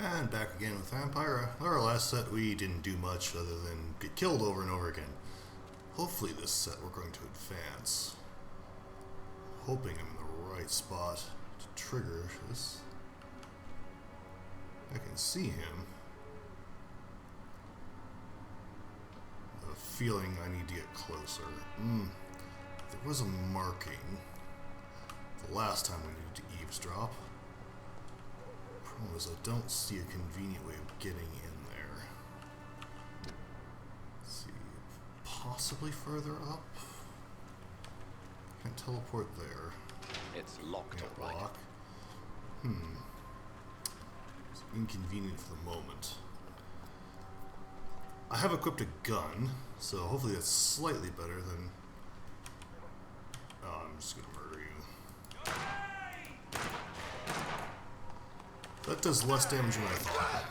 And back again with Vampyr. Our last set we didn't do much other than get killed over and over again. Hopefully this set we're going to advance. Hoping I'm in the right spot to trigger this. I can see him. I have a feeling I need to get closer. There was a marking the last time we needed to eavesdrop. Problem is I don't see a convenient way of getting in there. Let's see, possibly further up? Can't teleport there. It's locked, Can't all right. lock. It's inconvenient for the moment. I have equipped a gun, so hopefully that's slightly better than... Oh, I'm just gonna murder you. That does less damage than I thought.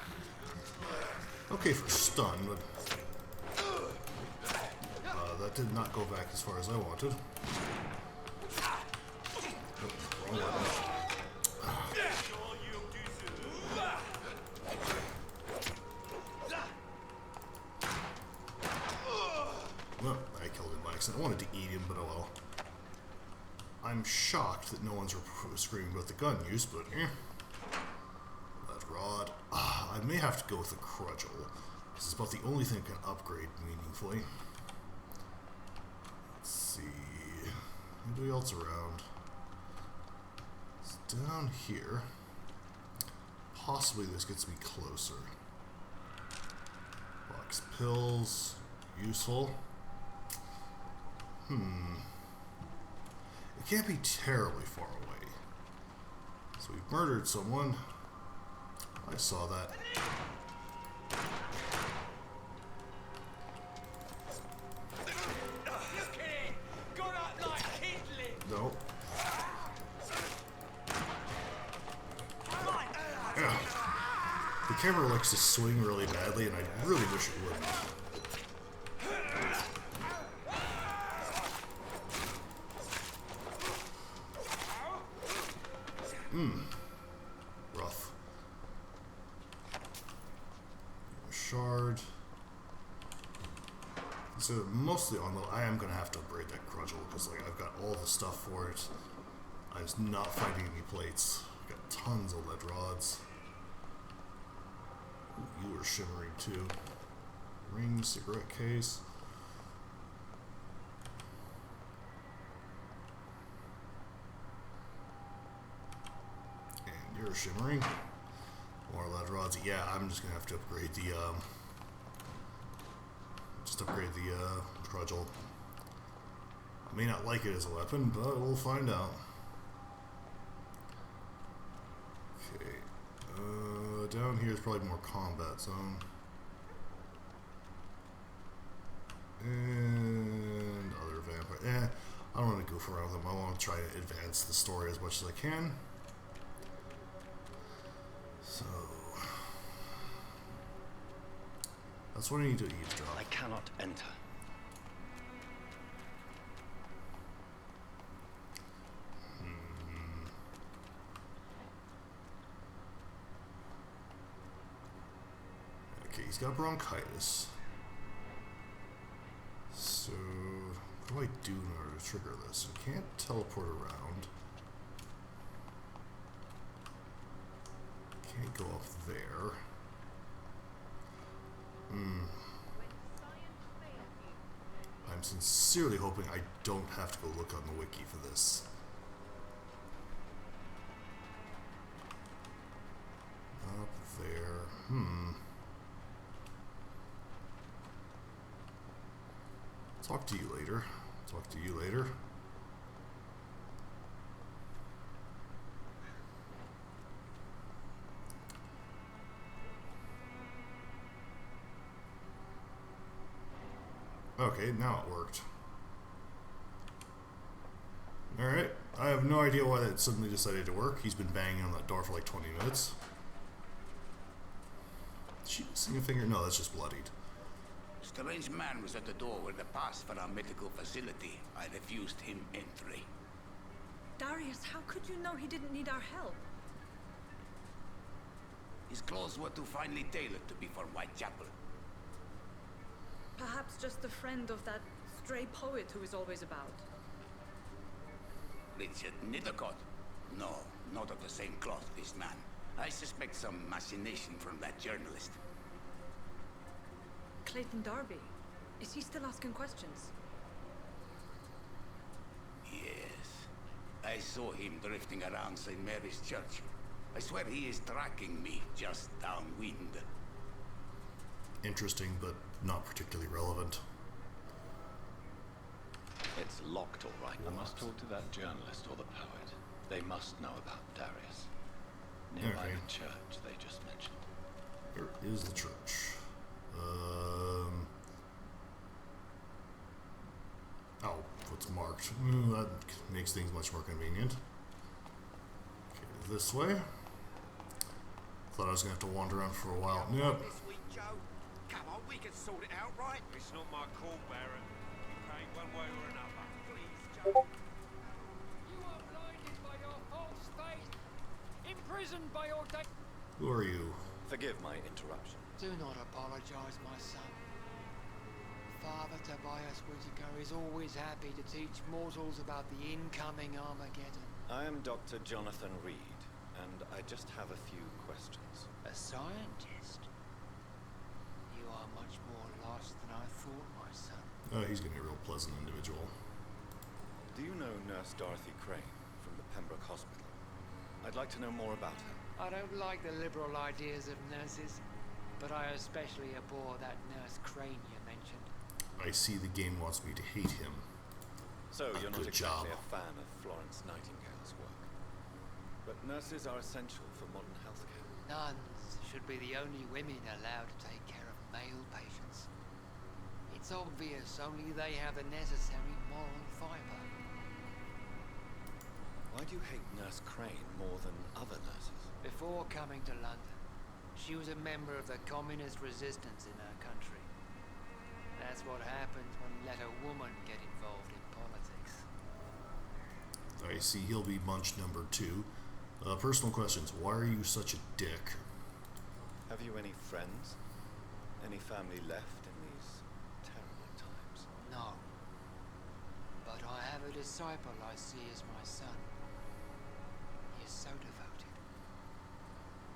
Okay for stun, but... that did not go back as far as I wanted. Oh, wrong button. Well, I killed him by accident. I wanted to eat him, but oh well. I'm shocked that no one's screaming about the gun use, but that rod. I may have to go with the cudgel. This is about the only thing I can upgrade meaningfully. Let's see. Anybody else around? It's down here. Possibly this gets me closer. Box pills. Useful. It can't be terribly far away. So we've murdered someone. I saw that. Nope. Yeah. The camera likes to swing really badly, and I really wish it wouldn't. Rough. Shard. So mostly on the... I am going to have to upgrade that cudgel because like I've got all the stuff for it. I'm just not finding any plates. I've got tons of lead rods. Ooh, you were shimmering too. Ring, cigarette case. And you're shimmering. More lead rods. Yeah, I'm just going to have to upgrade the... upgrade the cudgel. I may not like it as a weapon, but we'll find out. Okay, down here is probably more combat zone. And other vampire. I don't want to goof around with them. I want to try to advance the story as much as I can. So... that's what I need to eavesdrop. I cannot enter. Okay, he's got bronchitis. So, what do I do in order to trigger this? I can't teleport around. Can't go up there. I'm sincerely hoping I don't have to go look on the wiki for this. Up there. Talk to you later. Talk to you later. Okay, now it worked. Alright, I have no idea why that suddenly decided to work. He's been banging on that door for like 20 minutes. Is she missing a finger? No, that's just bloodied. Strange man was at the door with the pass for our medical facility. I refused him entry. Darius, how could you know he didn't need our help? His clothes were too finely tailored to be for Whitechapel. Perhaps just a friend of that stray poet who is always about. Richard Nethercott? No, not of the same cloth, this man. I suspect some machination from that journalist. Clayton Darby. Is he still asking questions? Yes. I saw him drifting around St. Mary's Church. I swear he is tracking me just downwind. Interesting, but not particularly relevant. It's locked, all right. I must talk to that journalist or the poet. They must know about Darius. Nearby Okay. the church they just mentioned. Where is the church? Oh, what's marked? That makes things much more convenient. Okay, this way. Thought I was gonna have to wander around for a while. Nope. This week, Joe. Come on, we can sort it out, right? It's not my call, Baron. You pay one way or another. Please, Joe. You are blinded by your false faith, imprisoned by your Who are you? Forgive my interruption. Do not apologize, my son. Father Tobias Whitaker is always happy to teach mortals about the incoming Armageddon. I am Dr. Jonathan Reid, and I just have a few questions. A scientist? You are much more lost than I thought, my son. Oh, he's gonna be a real pleasant individual. Do you know Nurse Dorothy Crane from the Pembroke Hospital? I'd like to know more about her. I don't like the liberal ideas of nurses, but I especially abhor that Nurse Crane you mentioned. I see the game wants me to hate him. So you're not good exactly job. a fan of Florence Nightingale's work. But nurses are essential for modern healthcare. Nuns should be the only women allowed to take care of male patients. It's obvious only they have the necessary moral fiber. Why do you hate Nurse Crane more than other nurses? Before coming to London, she was a member of the communist resistance in her country. That's what happens when you let a woman get involved in politics. I see he'll be bunch number 2. Personal questions. Why are you such a dick? Have you any friends? Any family left in these terrible times? No. But I have a disciple I see as my son. He is so devoted.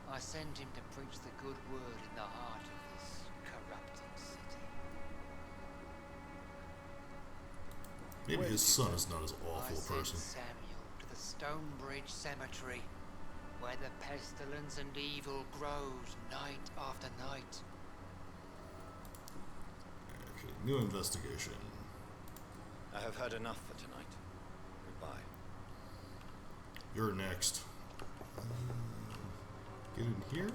I send him to preach the good word in the heart of this corrupted city. Maybe his son is not as awful I a person. send Samuel to the Stonebridge Cemetery, where the pestilence and evil grows night after night. Okay, new investigation. I have had enough for tonight. Goodbye. You're next. Get in here?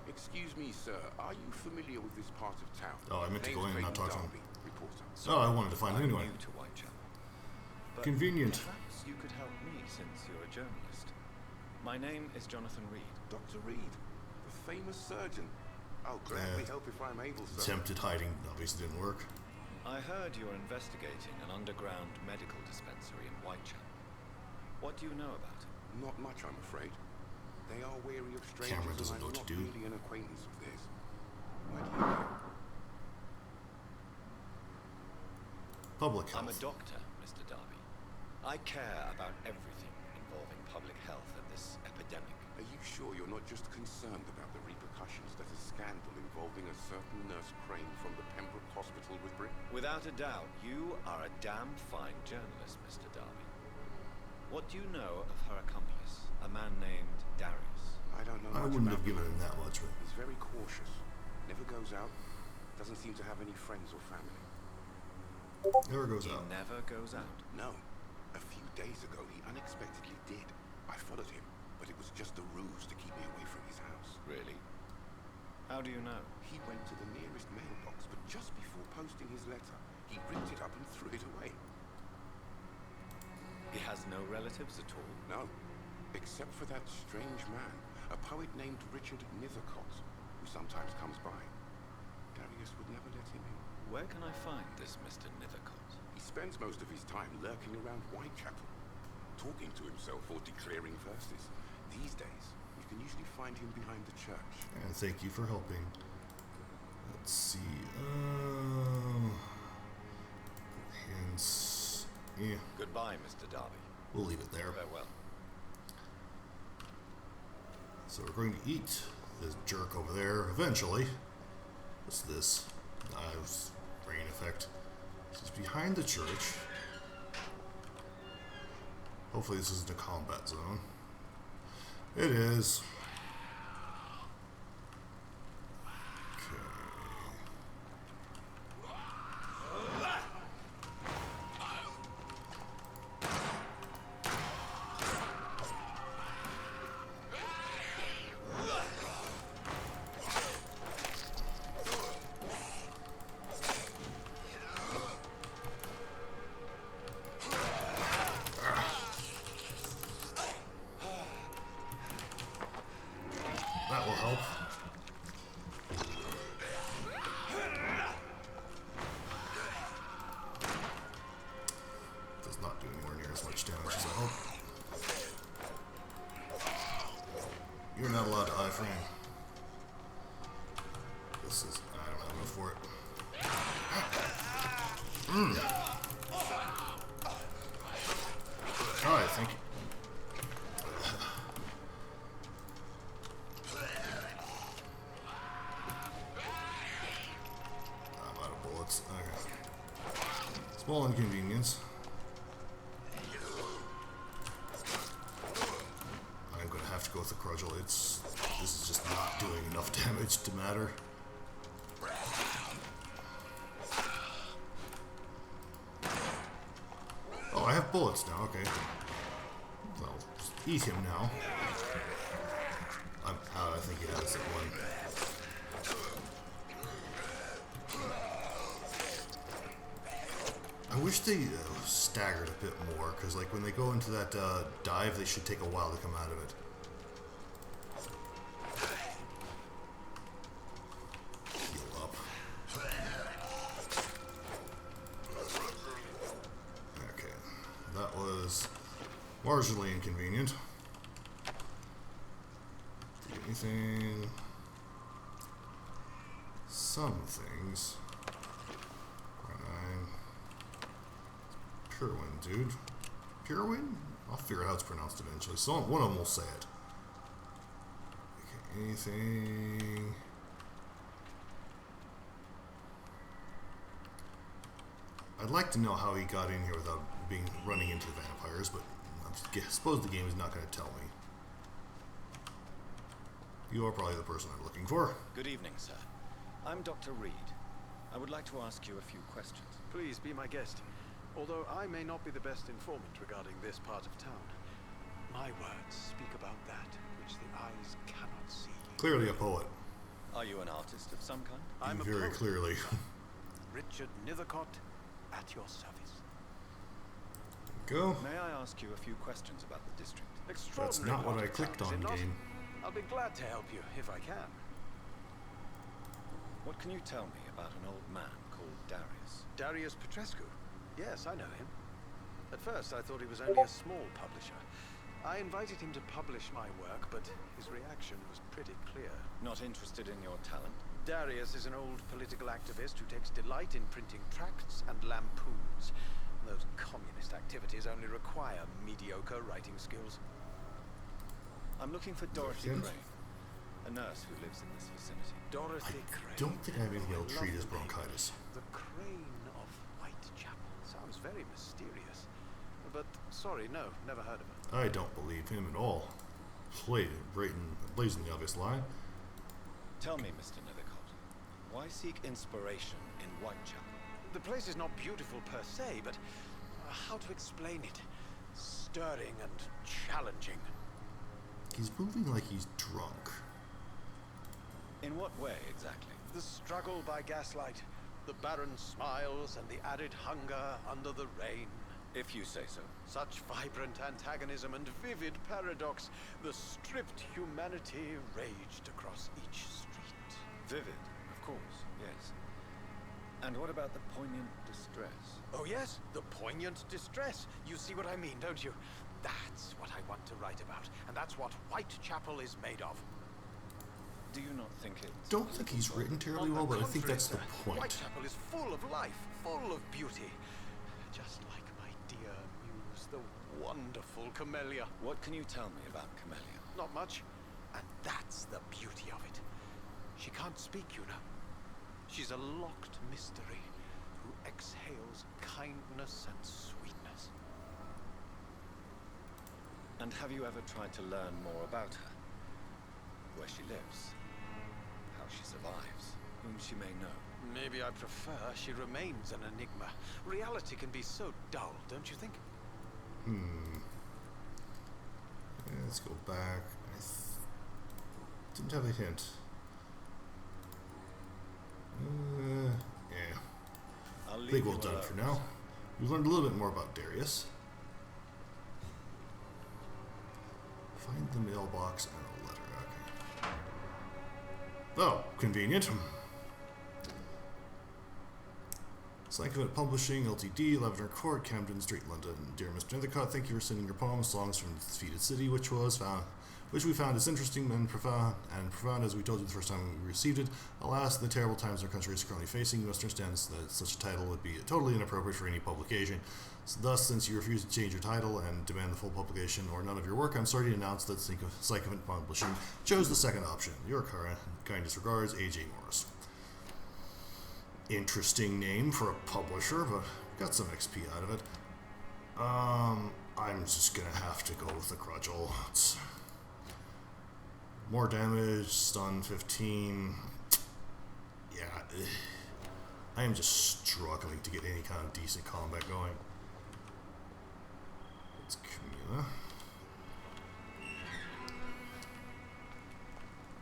Excuse me, sir. Are you familiar with this part of town? Oh, I meant to go in and not talk to him. Reporter. Oh, I wanted to find him I'm anyway. new to Whitechapel. But Convenient. Perhaps you could help me since you're a journalist. My name is Jonathan Reid. Dr. Reid, the famous surgeon. I'll gladly help if I'm able, sir. Attempted hiding obviously didn't work. I heard you're investigating an underground medical dispensary in Whitechapel. What do you know about it? Not much, I'm afraid. They are wary of strangers, Cameron doesn't and know I'm what to not do. really an acquaintance of theirs. Why do you care? Public I'm a health. doctor, Mr. Darby. I care about everything involving public health and this epidemic. Are you sure you're not just concerned about the repercussions that a scandal involving a certain Nurse Crane from the Pembroke Hospital would bring? Without a doubt, you are a damn fine journalist, Mr. Darby. What do you know of her accomplice, a man named Darius? I don't know I much wouldn't about have given the him man. that much, but He's very cautious. Never goes out. Doesn't seem to have any friends or family. never goes He out. never goes out. No. A few days ago, he unexpectedly did. I followed him, but it was just a ruse to keep me away from his house. Really? How do you know? He went to the nearest mailbox, but just before posting his letter, he ripped it up and threw it away. He has no relatives at all? No. Except for that strange man, a poet named Richard Nethercott, who sometimes comes by. Darius would never let him in. Where can I find this Mr. Nethercott? He spends most of his time lurking around Whitechapel, talking to himself or declaring verses. These days, you can can usually find him behind the church. And thank you for helping. Let's see. Hands. Yeah, Goodbye, Mr. Darby. we'll leave it there. Farewell. So we're going to eat this jerk over there eventually. What's this? Knives, rain effect. It's behind the church. Hopefully this isn't a combat zone. It is. That will help. Does not do anywhere near as much damage as I hope. You're not allowed to eye frame. This is... I don't have enough for it. Alright, thank you. I'm out of bullets. Okay. Small inconvenience. I'm gonna have to go with the cudgel. This is just not doing enough damage to matter. Oh, I have bullets now, okay. I'll just eat him now. I'm out, I think he has it one. I wish they staggered a bit more, because like when they go into that dive, they should take a while to come out of it. Heal up. Okay, that was marginally inconvenient. Anything? Some things. Pure wind, dude. Pure wind? I'll figure out how it's pronounced eventually. So one of them will say it. Okay, anything? I'd like to know how he got in here without running into the vampires, but I suppose the game is not going to tell me. You are probably the person I'm looking for. Good evening, sir. I'm Dr. Reid. I would like to ask you a few questions. Please be my guest. Although I may not be the best informant regarding this part of town, my words speak about that which the eyes cannot see. Clearly a poet. Are you an artist of some kind? I'm Very a poet. clearly. Richard Nethercott, at your service. Go. May I ask you a few questions about the district? That's not what I clicked on, game. I'll be glad to help you if I can. What can you tell me about an old man called Darius? Darius Petrescu. Yes, I know him. At first, I thought he was only a small publisher. I invited him to publish my work, but his reaction was pretty clear. Not interested in your talent? Darius is an old political activist who takes delight in printing tracts and lampoons. Those communist activities only require mediocre writing skills. I'm looking for Dorothy Yes. Crane, a nurse who lives in this vicinity. Dorothy Crane. Don't think I have anything else to treat as bronchitis. The Crane of Whitechapel. Sounds very mysterious. But, sorry, no, never heard of her. I don't believe him at all. Blazing the obvious lie. Tell me, Mr. Nethercott, why seek inspiration in Whitechapel? The place is not beautiful per se, but how to explain it? Stirring and challenging. He's moving like he's drunk. In what way, exactly? The struggle by gaslight, the barren smiles and the added hunger under the rain. If you say so. Such vibrant antagonism and vivid paradox, the stripped humanity raged across each street. Vivid, of course, yes. And what about the poignant distress? Oh yes, the poignant distress. You see what I mean, don't you? That's what I want to write about, and that's what Whitechapel is made of. Do you not think it... Don't think he's written terribly well, but I think that's the point. Whitechapel is full of life, full of beauty. Just like my dear muse, the wonderful Camellia. What can you tell me about Camellia? Not much. And that's the beauty of it. She can't speak, you know. She's a locked mystery who exhales kindness and sweetness. And have you ever tried to learn more about her? Where she lives? How she survives? Whom she may know? Maybe I prefer she remains an enigma. Reality can be so dull, don't you think? Yeah, let's go back. Didn't have a hint. Yeah. I think we'll done for now. We've learned a little bit more about Darius. Find the mailbox and a letter. Okay. Oh, convenient. Sycophant Publishing, Ltd., Lavender Court, Camden Street, London. Dear Mr. Nethercott, thank you for sending your poem, Songs from the Defeated City, which we found as interesting and profound as we told you the first time we received it. Alas, the terrible times our country is currently facing, you must understand that such a title would be totally inappropriate for any publication. Thus, since you refuse to change your title and demand the full publication or none of your work, I'm sorry to announce that Sycophant Publishing chose the second option. Your kindest regards, A.J. Morris. Interesting name for a publisher, but got some XP out of it. I'm just gonna have to go with the Crudgel. It's more damage, stun 15. Yeah, I am just struggling to get any kind of decent combat going. It's Camilla.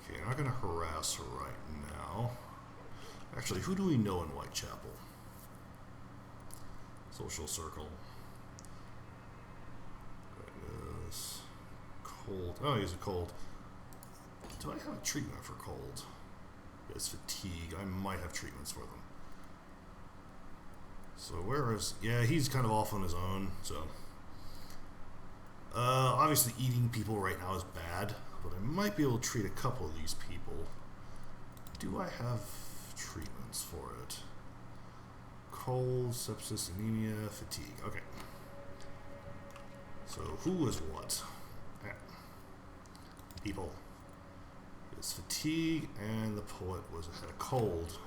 Okay, I'm not gonna harass her right now. Actually, who do we know in Whitechapel? Social circle. That is cold. Oh, he's a cold. Do I have a treatment for cold? It's fatigue. I might have treatments for them. So where is... Yeah, he's kind of off on his own, so... obviously eating people right now is bad, but I might be able to treat a couple of these people. Do I have treatments for it? Cold, sepsis, anemia, fatigue. Okay. So who was what? People. It's fatigue, and the poet had a cold.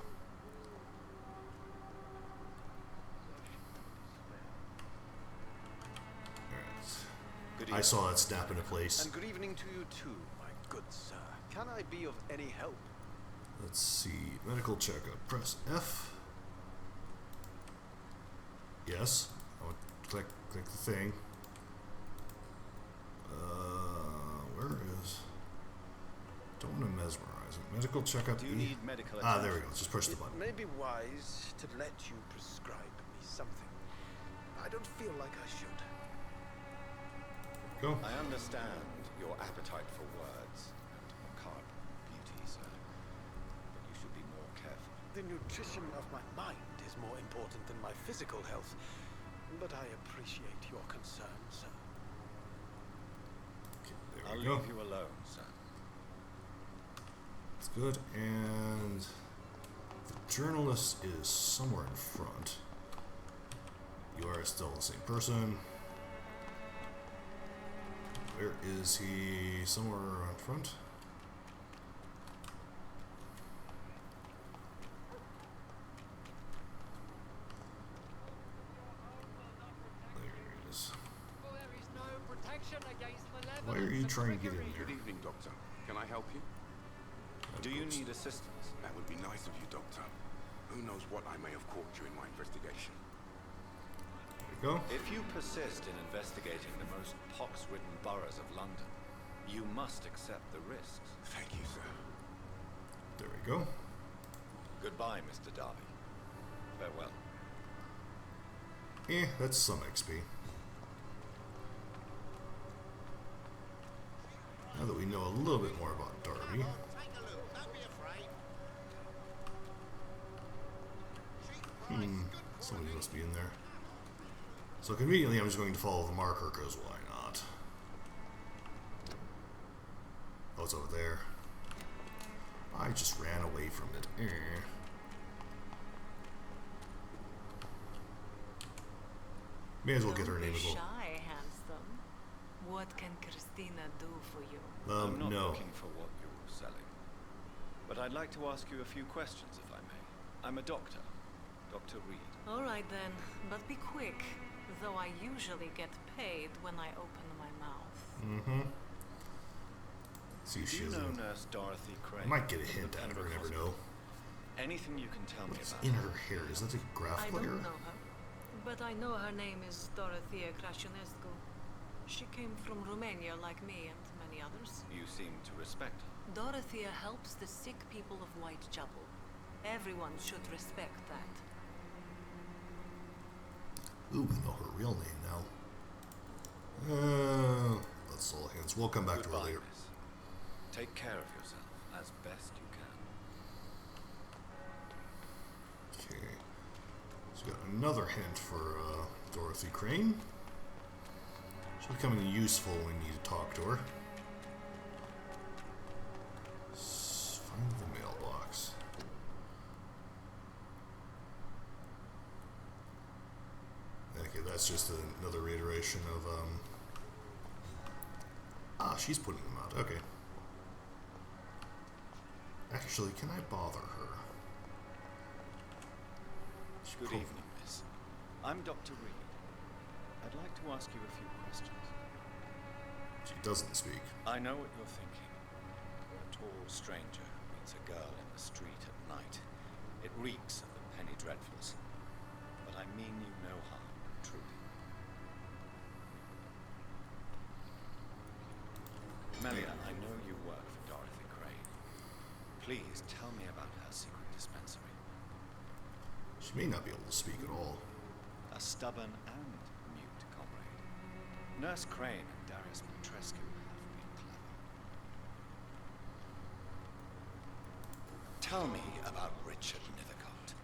Alright. I saw it snap into place. And good evening to you too, my good sir. Can I be of any help? Let's see. Medical checkup. Press F. Yes. I'll click the thing. Where is... Don't want to mesmerize it. Medical checkup. Do you need medical attention? Ah, there we go. Just push the button. It may be wise to let you prescribe me something. I don't feel like I should. Go. I understand your appetite for words and macabre beauty, sir. But you should be more careful. The nutrition of my mind is more important than my physical health. But I appreciate your concern, sir. Okay, I'll there we go. leave you alone, sir. That's good. And the journalist is somewhere in front. You are still the same person. Where is he? Somewhere out front? There it is. Why are you trying to get in Good there? evening, Doctor. Can I help you? Do you need assistance? That would be nice of you, Doctor. Who knows what I may have caught during my investigation. There we go. If you persist in investigating the most pox-ridden boroughs of London, you must accept the risks. Thank you, sir. There we go. Goodbye, Mr. Darby. Farewell. That's some XP. Now that we know a little bit more about Darby. Somebody must be in there. So conveniently, I'm just going to follow the marker, because why not? it's over there. I just ran away from it. May as well get her name as well. Shy, handsome. What can Christina do for you? I'm not No. looking for what you're selling. But I'd like to ask you a few questions, if I may. I'm a doctor. Dr. Reid. All right then, but be quick. Though I usually get paid when I open my mouth. Mm-hmm. See, Do she you is know Nurse Dorothy Crane? I might get a from hint the at her, Pembroke never Hospital? know. Anything you can tell me What's about in her? her hair? Is that a graph I player? don't know her, but I know her name is Dorothea Crăciunescu. She came from Romania like me and many others. You seem to respect her. Dorothea helps the sick people of Whitechapel. Everyone should respect that. Ooh, we know her real name now. That's all hands. We'll come back to her Goodbye, later. miss. Take care of yourself as best you can. Okay. So got another hint for Dorothy Crane. She's becoming useful when we need to talk to her. Find the mailbox. Okay, that's just another reiteration of, she's putting them out. Okay. Actually, can I bother her? Good evening, miss. I'm Dr. Reid. I'd like to ask you a few questions. She doesn't speak. I know what you're thinking. A tall stranger meets a girl in the street at night. It reeks of the penny dreadfuls. But I mean you no harm, truly. Melia, I know you work for Dorothy Crane. Please tell me about her secret dispensary. She may not be able to speak at all. A stubborn and mute comrade. Nurse Crane and Darius Petrescu have been clever. Tell me about Richard Nithercott.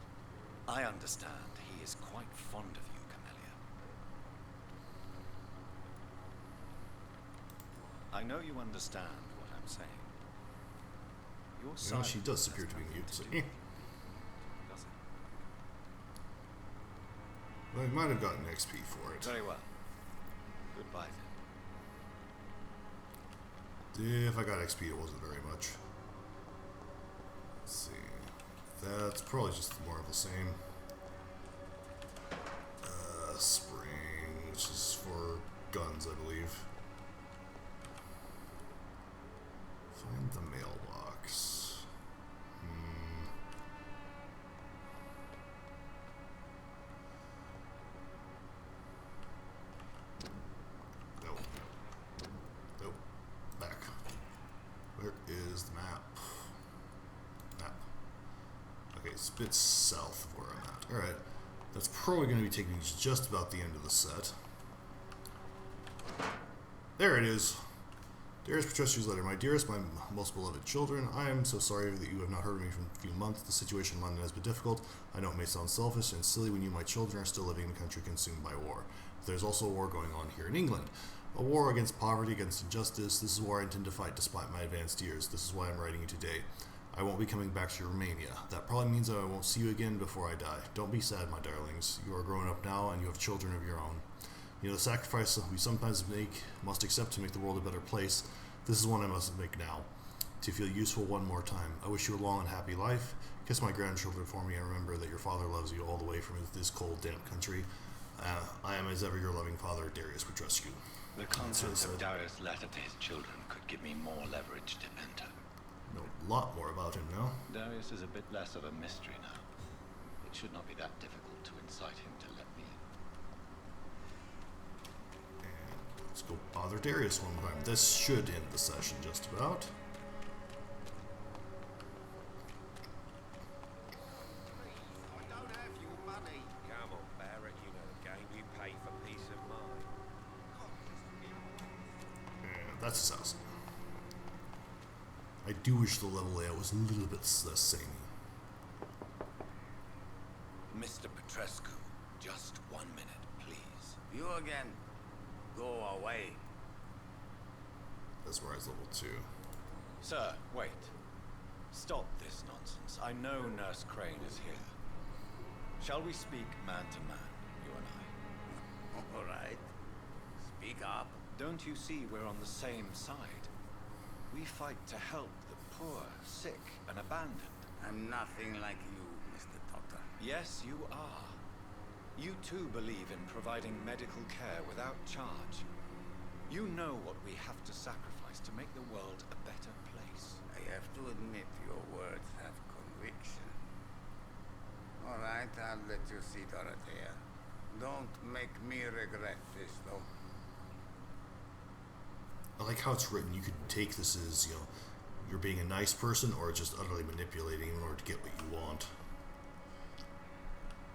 I understand he is quite fond of you, Camellia. I know you understand what I'm saying. Your You know, silence she does has appear to be nothing mute, so do with it, does it? Well, I might have gotten XP for it. Very well. Goodbye then. If I got XP, it wasn't very much. Let's see. That's probably just more of the same. Spring, which is for guns, I believe. Find the mailbox. Nope. Nope. Back. Where is the map? Map. Okay, it's a bit south of where I'm at. Alright. That's probably going to be taking me just about the end of the set. There it is. Dearest Petrescu's letter. My dearest, my most beloved children, I am so sorry that you have not heard of me for a few months. The situation in London has been difficult. I know it may sound selfish and silly when you, my children, are still living in a country consumed by war. There's also a war going on here in England. A war against poverty, against injustice. This is a war I intend to fight despite my advanced years. This is why I'm writing you today. I won't be coming back to Romania. That probably means that I won't see you again before I die. Don't be sad, my darlings. You are grown up now, and you have children of your own. You know, the sacrifice we sometimes must accept to make the world a better place. This is one I must make now, to feel useful one more time. I wish you a long and happy life. Kiss my grandchildren for me, and remember that your father loves you all the way from this cold, damp country. I am, as ever, your loving father, Darius Petrescu. The contents of Darius' letter to his children could give me more leverage to enter. Know a lot more about him now. Darius is a bit less of a mystery now. It should not be that difficult to incite him to let me in. And let's go bother Darius one more time. This should end the session just about. I don't have your money. Come on, Barrett, you know the game. You pay for peace of mind. And that's his house. I do wish the level layout was a little bit less samey. Mr. Petrescu, just 1 minute, please. You again. Go away. That's where I was level 2. Sir, wait. Stop this nonsense. I know Nurse Crane is here. Shall we speak man to man, you and I? All right. Speak up. Don't you see we're on the same side? We fight to help the poor, sick, and abandoned. I'm nothing like you, Mr. Doctor. Yes, you are. You too believe in providing medical care without charge. You know what we have to sacrifice to make the world a better place. I have to admit your words have conviction. All right, I'll let you see Dorothea. Don't make me regret this, though. I like how it's written. You could take this as, you know, you're being a nice person or just utterly manipulating in order to get what you want.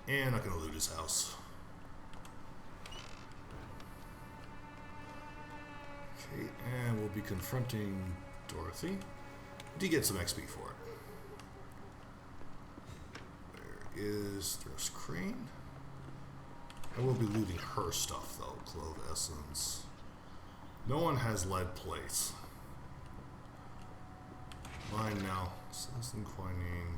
And not going to loot his house. Okay, and we'll be confronting Dorothy. Did get some XP for it. There's Crane. I will be looting her stuff though. Clove essence. No one has lead plates. Mine now. Citizen quinine.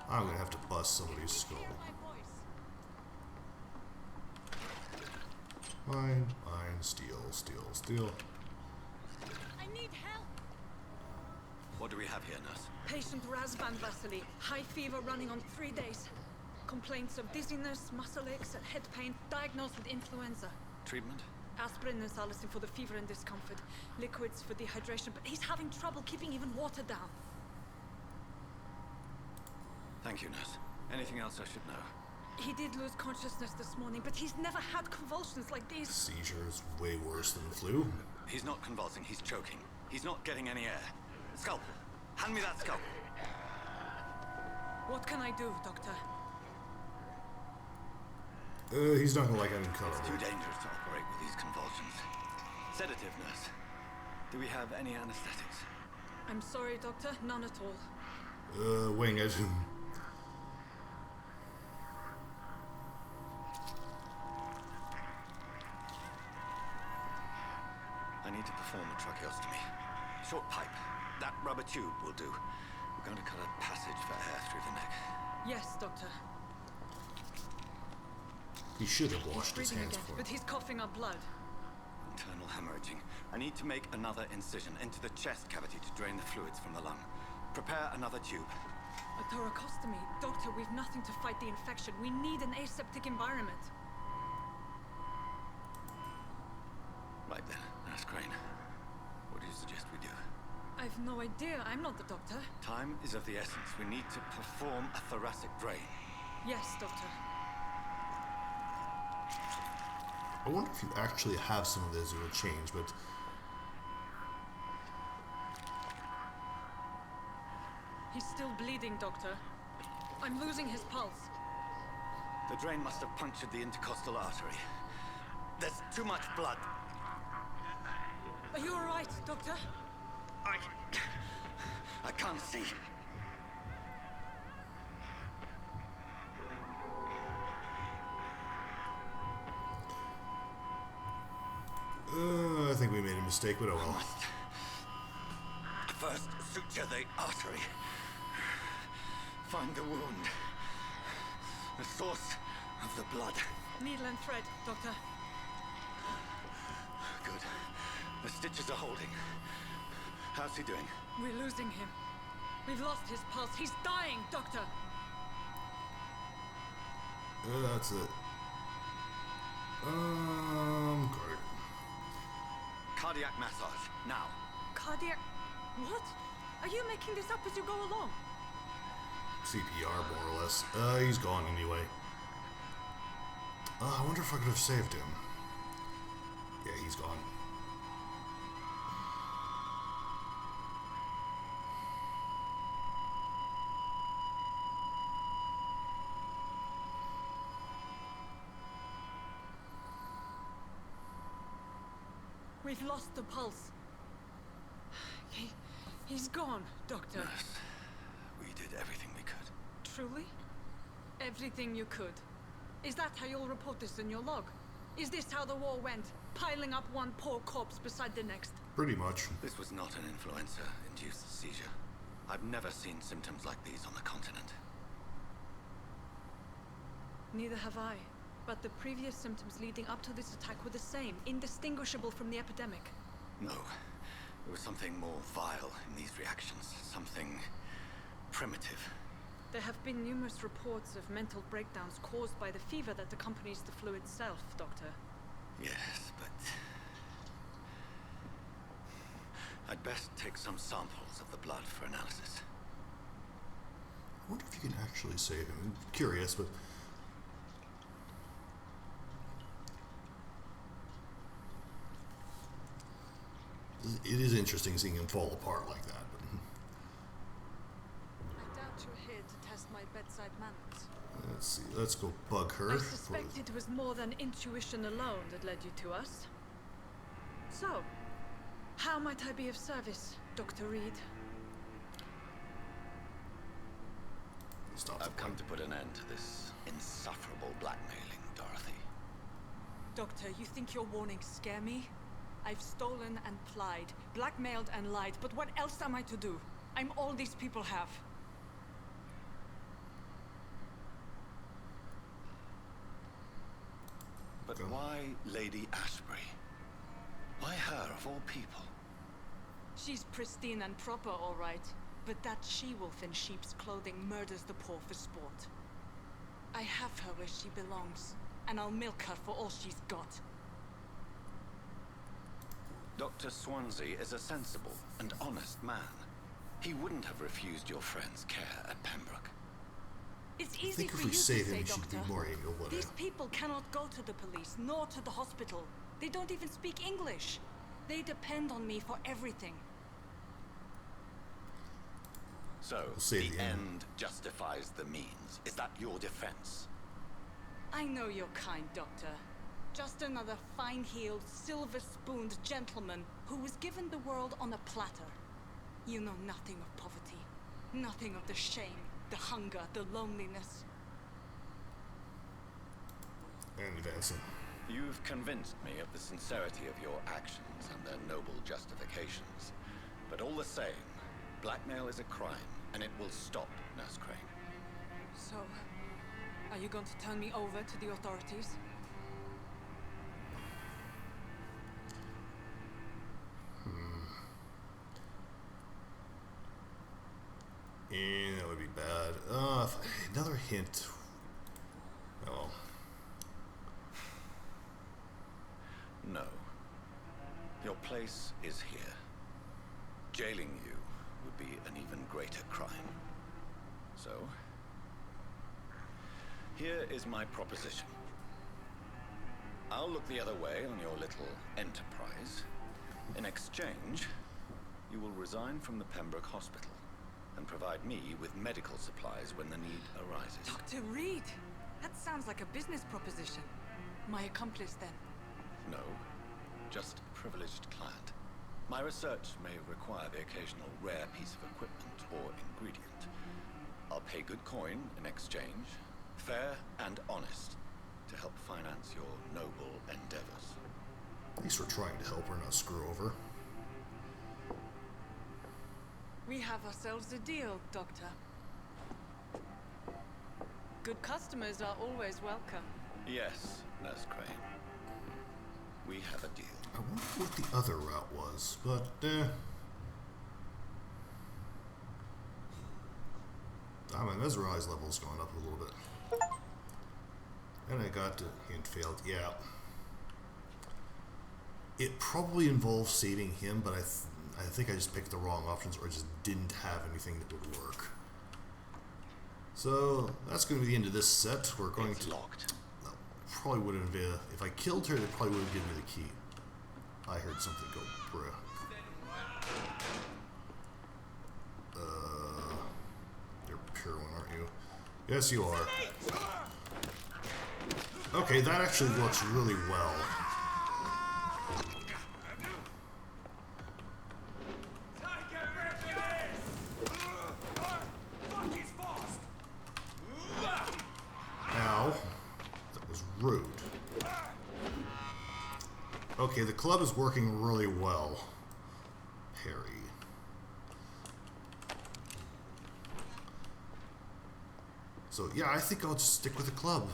I'm gonna have to bust somebody's skull. Mine, steel, steel, steel. I need help. What do we have here, nurse? Patient Razvan Vasily. High fever running on 3 days. Complaints of dizziness, muscle aches, and head pain. Diagnosed with influenza. Treatment? Aspirin and salicin for the fever and discomfort. Liquids for dehydration, but he's having trouble keeping even water down. Thank you, nurse. Anything else I should know? He did lose consciousness this morning, but he's never had convulsions like these. Seizure is way worse than the flu. He's not convulsing, he's choking. He's not getting any air. Scalpel! Hand me that scalpel! What can I do, Doctor? He's not gonna like having cut It's over. too dangerous to operate with these convulsions. Sedative, nurse. Do we have any anesthetics? I'm sorry, Doctor. None at all. Wing it. I need to perform a tracheostomy. Short pipe. That rubber tube will do. We're going to cut a passage for air through the neck. Yes, Doctor. He should have washed his Breathing hands again, before. but he's coughing up blood. Internal hemorrhaging. I need to make another incision into the chest cavity to drain the fluids from the lung. Prepare another tube. A thoracostomy. Doctor, we've nothing to fight the infection. We need an aseptic environment. Right then, Nurse Crane. What do you suggest we do? I've no idea. I'm not the doctor. Time is of the essence. We need to perform a thoracic drain. Yes, Doctor. I wonder if you actually have some of this, it will change, but... He's still bleeding, Doctor. I'm losing his pulse. The drain must have punctured the intercostal artery. There's too much blood. Are you all right, Doctor? I can't see. I think we made a mistake, but oh well. Must first suture the artery. Find the wound. The source of the blood. Needle and thread, Doctor. Good. The stitches are holding. How's he doing? We're losing him. We've lost his pulse. He's dying, Doctor. That's it. Got it. Cardiac massage, now. Cardiac... What? Are you making this up as you go along? CPR, more or less. He's gone anyway. I wonder if I could have saved him. Yeah, he's gone. We've lost the pulse. He's gone, Doctor. Nurse, we did everything we could. Truly? Everything you could. Is that how you'll report this in your log? Is this how the war went? Piling up one poor corpse beside the next? Pretty much. This was not an influenza-induced seizure. I've never seen symptoms like these on the continent. Neither have I. But the previous symptoms leading up to this attack were the same, indistinguishable from the epidemic. No. There was something more vile in these reactions. Something primitive. There have been numerous reports of mental breakdowns caused by the fever that accompanies the flu itself, Doctor. Yes, but... I'd best take some samples of the blood for analysis. I wonder if you can actually save him. I'm curious, but... It is interesting seeing him fall apart like that. But... I doubt you're here to test my bedside manners. Let's see. Let's go bug her. I suspect it was more than intuition alone that led you to us. So, how might I be of service, Dr. Reid? I've come to put an end to this insufferable blackmailing, Dorothy. Doctor, you think your warnings scare me? I've stolen and plied, blackmailed and lied, but what else am I to do? I'm all these people have. But why Lady Ashbury? Why her, of all people? She's pristine and proper, all right. But that she-wolf in sheep's clothing murders the poor for sport. I have her where she belongs, and I'll milk her for all she's got. Dr. Swansea is a sensible and honest man. He wouldn't have refused your friend's care at Pembroke. It's easy for you to say, Doctor. More amiable, These people cannot go to the police, nor to the hospital. They don't even speak English. They depend on me for everything. So, the end justifies the means. Is that your defense? I know you're kind, Doctor. Just another fine-heeled, silver-spooned gentleman who was given the world on a platter. You know nothing of poverty. Nothing of the shame, the hunger, the loneliness. And Vincent. You've convinced me of the sincerity of your actions and their noble justifications. But all the same, blackmail is a crime, and it will stop, Nurse Crane. So, are you going to turn me over to the authorities? Yeah, that would be bad. Another hint. Oh. No. Your place is here. Jailing you would be an even greater crime. So, here is my proposition. I'll look the other way on your little enterprise. In exchange, you will resign from the Pembroke Hospital and provide me with medical supplies when the need arises. Dr. Reid! That sounds like a business proposition. My accomplice, then? No, just a privileged client. My research may require the occasional rare piece of equipment or ingredient. I'll pay good coin in exchange, fair and honest, to help finance your noble endeavors. Thanks for trying to help her, not screw over. We have ourselves a deal, Doctor. Good customers are always welcome. Yes, Nurse Crane. We have a deal. I wonder what the other route was, but, I mean, Mesmerize level's going up a little bit. And I got to hint failed, yeah. It probably involves saving him, but I think I just picked the wrong options or just didn't have anything that would work. So, that's going to be the end of this set. We're going to... locked. No, probably wouldn't have... If I killed her, they probably would have given me the key. I heard something go, bruh. You're a pure one, aren't you? Yes, you are. Okay, that actually works really well. rude. Okay, the club is working really well. Harry. So, yeah, I think I'll just stick with the club.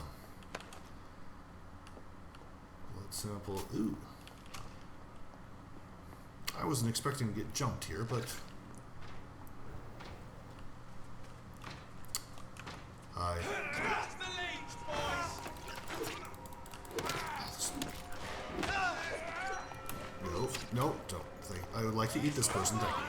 Blood sample. Ooh. I wasn't expecting to get jumped here, but... Hi. No, no, don't think. I would like to eat this person, thank you.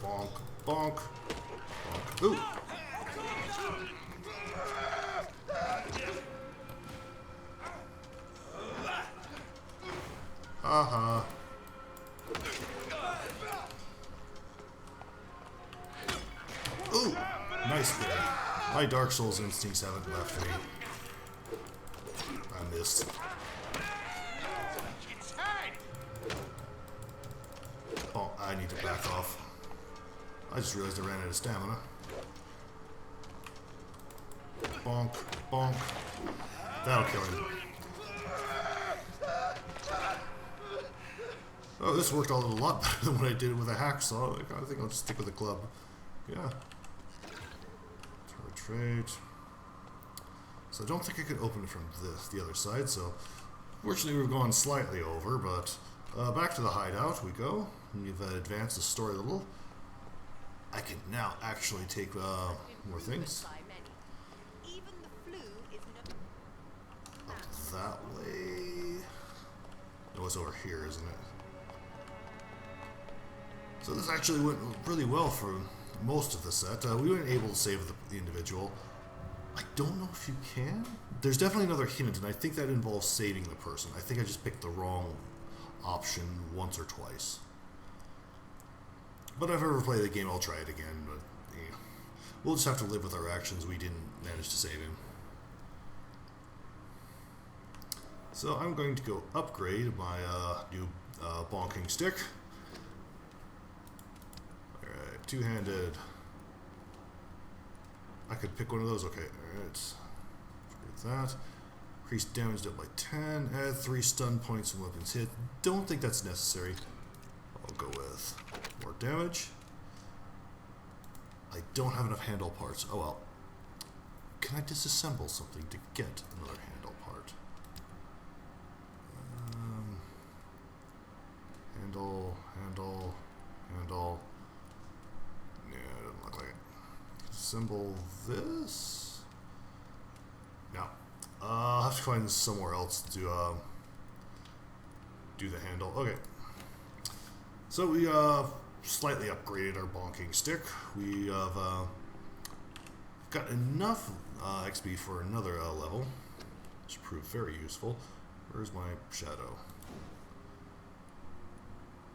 Bonk, bonk, bonk. Ooh. Haha. Ooh, nice bit. My Dark Souls instincts haven't left me. I missed. Oh, I need to back off. I just realized I ran out of stamina. Bonk, bonk. That'll kill him. Oh, this worked a lot better than what I did with a hacksaw. I think I'll just stick with the club. Yeah. Trade. So I don't think I could open it from the other side, so fortunately we've gone slightly over, but back to the hideout we go. We've advanced the story a little. I can now actually take more things. Up that way. No, it's over here, isn't it? So this actually went really well for most of the set. We weren't able to save the individual. I don't know if you can. There's definitely another hint, and I think that involves saving the person. I think I just picked the wrong option once or twice. But if I ever play the game, I'll try it again. But yeah, we'll just have to live with our actions. We didn't manage to save him. So I'm going to go upgrade my new bonking stick. Alright, two-handed. I could pick one of those. Okay, alright. Get that. Increase damage up by 10. Add 3 stun points and weapons hit. Don't think that's necessary. I'll go with more damage. I don't have enough handle parts. Oh well. Can I disassemble something to get another handle part? Handle. Yeah, it doesn't look like it. Assemble this? No. I'll have to find somewhere else to do the handle. Okay. So we slightly upgraded our bonking stick. We have got enough XP for another level, which proved very useful. Where's my shadow?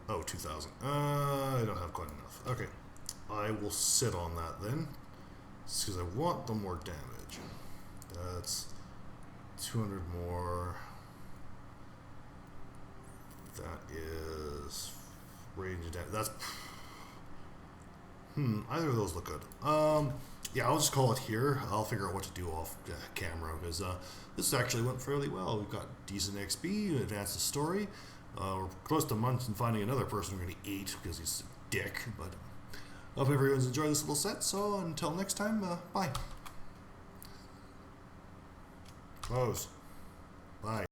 Oh, 2,000. I don't have quite enough. Okay. I will sit on that then, because I want the more damage. That's 200 more. That is range of damage. That's either of those look good. Yeah, I'll just call it here. I'll figure out what to do off camera, because this actually went fairly well. We've got decent XP, advanced the story. We're close to months and finding another person we're going to eat because he's a dick. But I hope everyone's enjoyed this little set. So until next time, bye. Close. Bye.